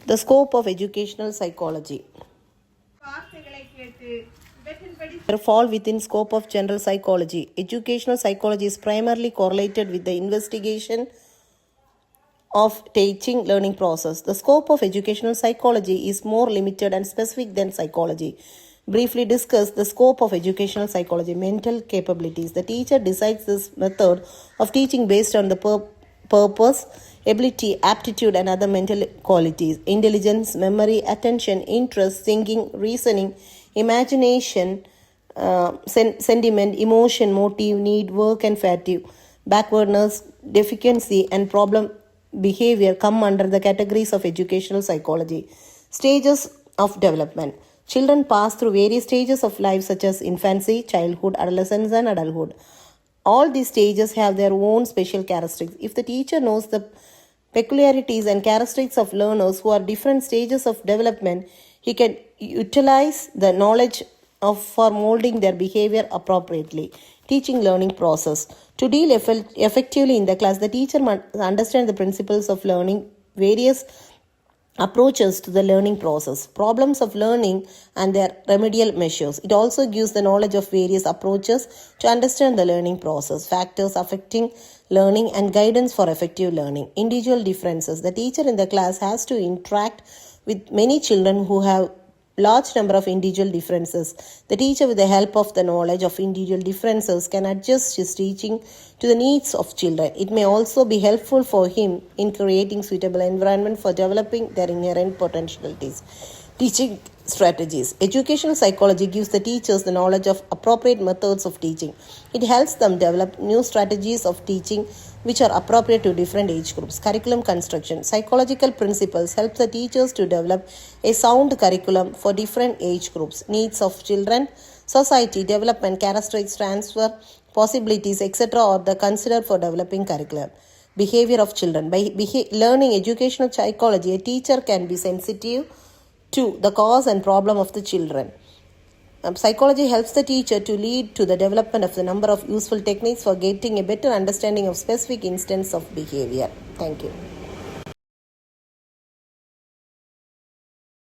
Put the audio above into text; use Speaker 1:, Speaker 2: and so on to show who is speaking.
Speaker 1: The scope of educational psychology. Fall within scope of general psychology. Educational psychology is primarily correlated with the investigation of teaching learning process. The scope of educational psychology is more limited and specific than psychology. Briefly discuss the scope of educational psychology. Mental capabilities. The teacher decides this method of teaching based on the purpose, ability, aptitude, and other mental qualities. Intelligence, memory, attention, interest, thinking, reasoning, imagination, sentiment, emotion, motive, need, work, and fatigue. Backwardness, deficiency, and problem behavior come under the categories of educational psychology. Stages of development. Children pass through various stages of life such as infancy, childhood, adolescence, and adulthood. All these stages have their own special characteristics. If the teacher knows the peculiarities and characteristics of learners who are different stages of development, he can utilize the knowledge for molding their behavior appropriately. Teaching learning process. To deal effectively in the class, the teacher must understand the principles of learning, various approaches to the learning process, problems of learning, and their remedial measures. It also gives the knowledge of various approaches to understand the learning process, factors affecting learning, and guidance for effective learning. Individual differences. The teacher in the class has to interact with many children who have large number of individual differences. The teacher, with the help of the knowledge of individual differences, can adjust his teaching to the needs of children. It may also be helpful for him in creating suitable environment for developing their inherent potentialities. Teaching strategies. Educational psychology gives the teachers the knowledge of appropriate methods of teaching. It helps them develop new strategies of teaching which are appropriate to different age groups. Curriculum construction. Psychological principles help the teachers to develop a sound curriculum for different age groups, needs of children, society, development, characteristics, transfer, possibilities, etc. are the considered for developing curriculum. Behavior of children. By learning educational psychology, a teacher can be sensitive to the cause and problem of the children. Psychology helps the teacher to lead to the development of the number of useful techniques for getting a better understanding of specific instances of behavior. Thank you.